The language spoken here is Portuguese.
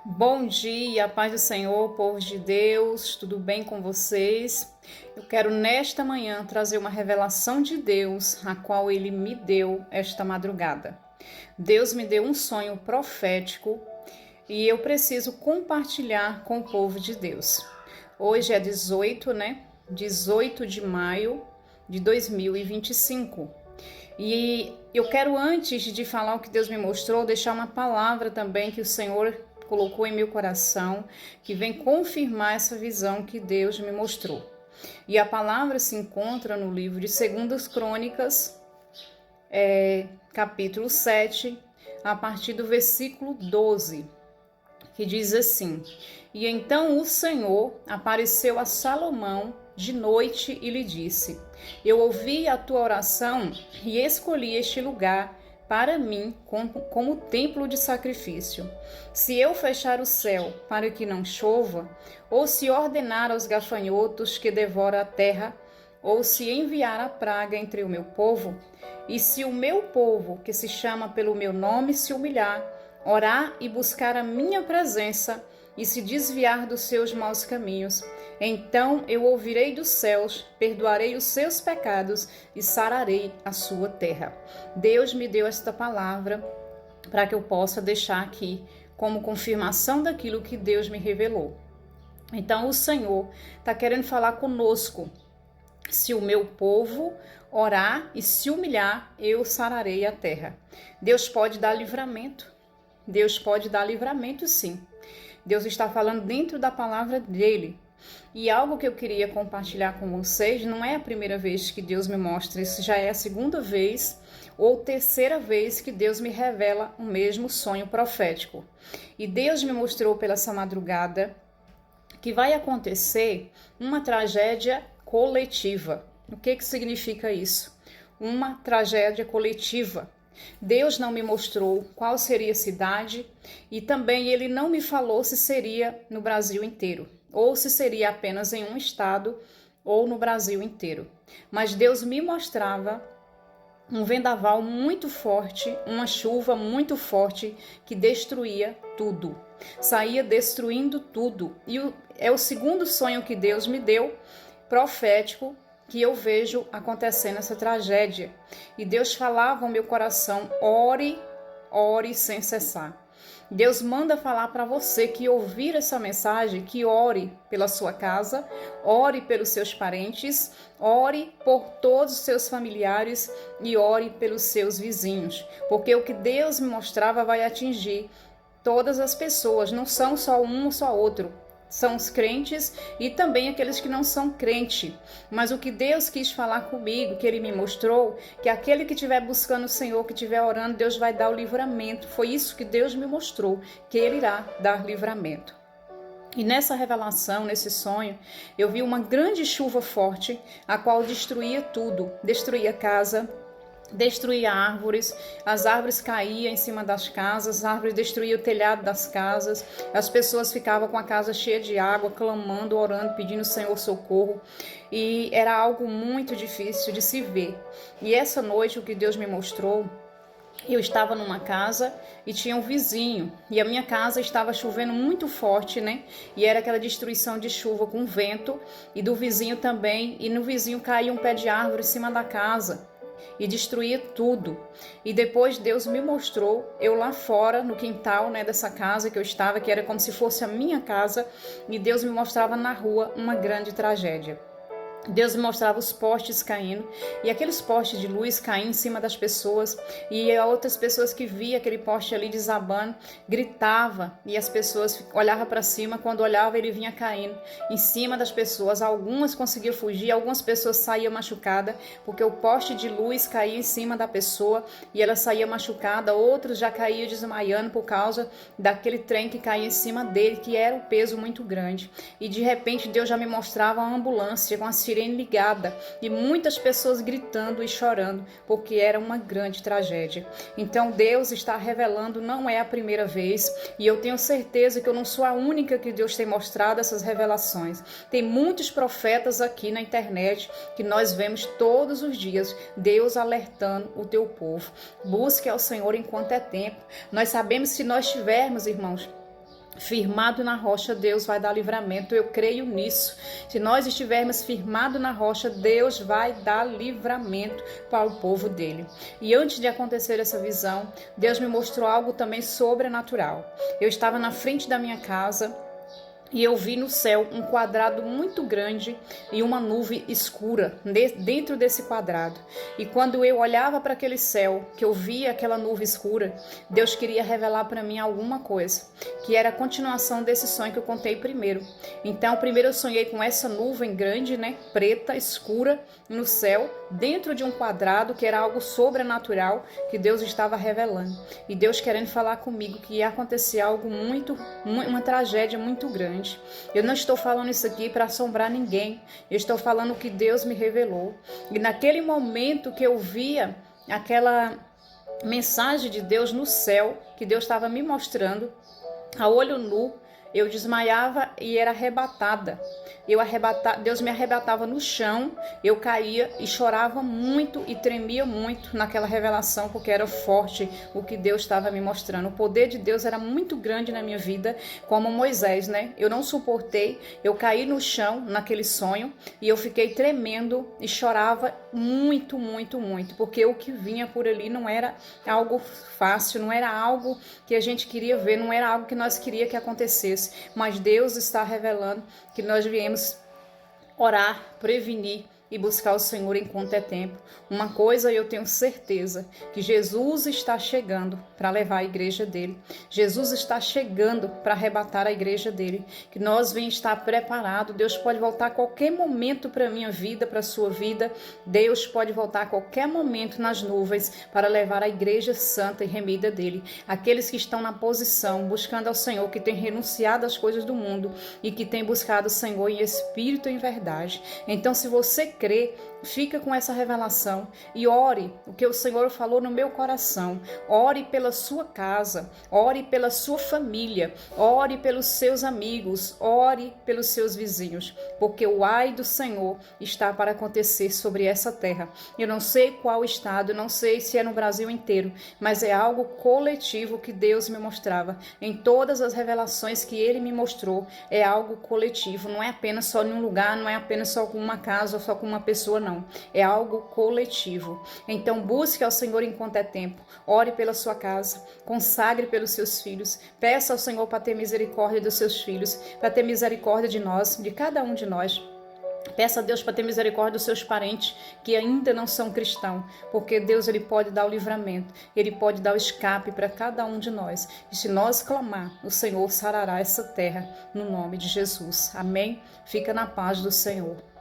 Bom dia, paz do Senhor, povo de Deus, tudo bem com vocês? Eu quero nesta manhã trazer uma revelação de Deus, a qual Ele me deu esta madrugada. Deus me deu um sonho profético e eu preciso compartilhar com o povo de Deus. Hoje é 18, 18 de maio de 2025. E eu quero, antes de falar o que Deus me mostrou, deixar uma palavra também que o Senhor colocou em meu coração, que vem confirmar essa visão que Deus me mostrou. E a palavra se encontra no livro de 2 Crônicas, capítulo 7, a partir do versículo 12, que diz assim: E então o Senhor apareceu a Salomão de noite e lhe disse: Eu ouvi a tua oração e escolhi este lugar para mim como templo de sacrifício. Se eu fechar o céu para que não chova, ou se ordenar aos gafanhotos que devoram a terra, ou se enviar a praga entre o meu povo, e se o meu povo, que se chama pelo meu nome, se humilhar, orar e buscar a minha presença, e se desviar dos seus maus caminhos, então eu ouvirei dos céus, perdoarei os seus pecados e sararei a sua terra. Deus me deu esta palavra para que eu possa deixar aqui como confirmação daquilo que Deus me revelou. Então o Senhor está querendo falar conosco. Se o meu povo orar e se humilhar, eu sararei a terra. Deus pode dar livramento. Deus pode dar livramento, sim. Deus está falando dentro da palavra dele. E algo que eu queria compartilhar com vocês, não é a primeira vez que Deus me mostra, isso já é a segunda vez ou terceira vez que Deus me revela o mesmo sonho profético. E Deus me mostrou pela essa madrugada que vai acontecer uma tragédia coletiva. O que significa isso? Uma tragédia coletiva. Deus não me mostrou qual seria a cidade e também ele não me falou se seria no Brasil inteiro ou se seria apenas em um estado ou no Brasil inteiro. Mas Deus me mostrava um vendaval muito forte, uma chuva muito forte que destruía tudo. Saía destruindo tudo. E é o segundo sonho que Deus me deu, profético, que eu vejo acontecendo essa tragédia. E Deus falava ao meu coração: ore, ore sem cessar. Deus manda falar para você que ouvir essa mensagem, que ore pela sua casa, ore pelos seus parentes, ore por todos os seus familiares e ore pelos seus vizinhos. Porque o que Deus me mostrava vai atingir todas as pessoas, não são só um ou só outro. São os crentes e também aqueles que não são crentes. Mas o que Deus quis falar comigo, que Ele me mostrou, que aquele que estiver buscando o Senhor, que estiver orando, Deus vai dar o livramento. Foi isso que Deus me mostrou, que Ele irá dar livramento. E nessa revelação, nesse sonho, eu vi uma grande chuva forte, a qual destruía tudo. Destruía casa, destruía árvores, as árvores caíam em cima das casas, as árvores destruíam o telhado das casas, as pessoas ficavam com a casa cheia de água, clamando, orando, pedindo ao Senhor socorro, e era algo muito difícil de se ver. E essa noite, o que Deus me mostrou, eu estava numa casa e tinha um vizinho, e a minha casa estava chovendo muito forte, E era aquela destruição de chuva com vento, e do vizinho também, e no vizinho caía um pé de árvore em cima da casa e destruía tudo. E depois Deus me mostrou eu lá fora no quintal, dessa casa que eu estava, que era como se fosse a minha casa, e Deus me mostrava na rua uma grande tragédia. Deus me mostrava os postes caindo, e aqueles postes de luz caindo em cima das pessoas, e outras pessoas que viam aquele poste ali desabando, gritava, e as pessoas olhavam para cima, quando olhava ele vinha caindo em cima das pessoas. Algumas conseguiam fugir, algumas pessoas saíam machucadas, porque o poste de luz caía em cima da pessoa, e ela saía machucada, outros já caíam desmaiando por causa daquele trem que caía em cima dele, que era um peso muito grande. E de repente Deus já me mostrava a ambulância com a sirene ligada e muitas pessoas gritando e chorando, porque era uma grande tragédia. Então Deus está revelando, não é a primeira vez, e eu tenho certeza que eu não sou a única que Deus tem mostrado essas revelações. Tem muitos profetas aqui na internet que nós vemos todos os dias, Deus alertando o teu povo. Busque ao Senhor enquanto é tempo. Nós sabemos, se nós tivermos, irmãos, Firmado na rocha, Deus vai dar livramento. Eu creio nisso. Se nós estivermos firmados na rocha, Deus vai dar livramento para o povo dele. E antes de acontecer essa visão, Deus me mostrou algo também sobrenatural. Eu estava na frente da minha casa e eu vi no céu um quadrado muito grande e uma nuvem escura dentro desse quadrado. E quando eu olhava para aquele céu, que eu via aquela nuvem escura, Deus queria revelar para mim alguma coisa, que era a continuação desse sonho que eu contei primeiro. Então, primeiro eu sonhei com essa nuvem grande, preta, escura, no céu, dentro de um quadrado, que era algo sobrenatural, que Deus estava revelando. E Deus querendo falar comigo que ia acontecer algo uma tragédia muito grande. Eu não estou falando isso aqui para assombrar ninguém. Eu estou falando o que Deus me revelou. E naquele momento que eu via aquela mensagem de Deus no céu, que Deus estava me mostrando, a olho nu, eu desmaiava e era arrebatada. Deus me arrebatava no chão, eu caía e chorava muito e tremia muito naquela revelação, porque era forte o que Deus estava me mostrando. O poder de Deus era muito grande na minha vida, como Moisés, Eu não suportei, eu caí no chão naquele sonho e eu fiquei tremendo e chorava muito, muito, muito, porque o que vinha por ali não era algo fácil, não era algo que a gente queria ver, não era algo que nós queríamos que acontecesse. Mas Deus está revelando que nós viemos orar, prevenir e buscar o Senhor enquanto é tempo. Uma coisa eu tenho certeza, que Jesus está chegando para levar a igreja dele. Jesus está chegando para arrebatar a igreja dele. Que nós venhamos estar preparados. Deus pode voltar a qualquer momento para a minha vida, para a sua vida. Deus pode voltar a qualquer momento nas nuvens para levar a igreja santa e remida dele. Aqueles que estão na posição, buscando ao Senhor, que têm renunciado às coisas do mundo e que têm buscado o Senhor em espírito e em verdade. Então, se você crê, fica com essa revelação e ore o que o Senhor falou no meu coração. Ore pela sua casa, ore pela sua família, ore pelos seus amigos, ore pelos seus vizinhos, porque o ai do Senhor está para acontecer sobre essa terra. Eu não sei qual estado, não sei se é no Brasil inteiro, mas é algo coletivo que Deus me mostrava. Em todas as revelações que Ele me mostrou, é algo coletivo, não é apenas só em um lugar, não é apenas só com uma casa ou só com uma pessoa, não. É algo coletivo. Então busque ao Senhor enquanto é tempo. Ore pela sua casa, consagre pelos seus filhos, peça ao Senhor para ter misericórdia dos seus filhos, para ter misericórdia de nós, de cada um de nós. Peça a Deus para ter misericórdia dos seus parentes que ainda não são cristãos, porque Deus ele pode dar o livramento, Ele pode dar o escape para cada um de nós. E se nós clamar, o Senhor sarará essa terra no nome de Jesus. Amém? Fica na paz do Senhor.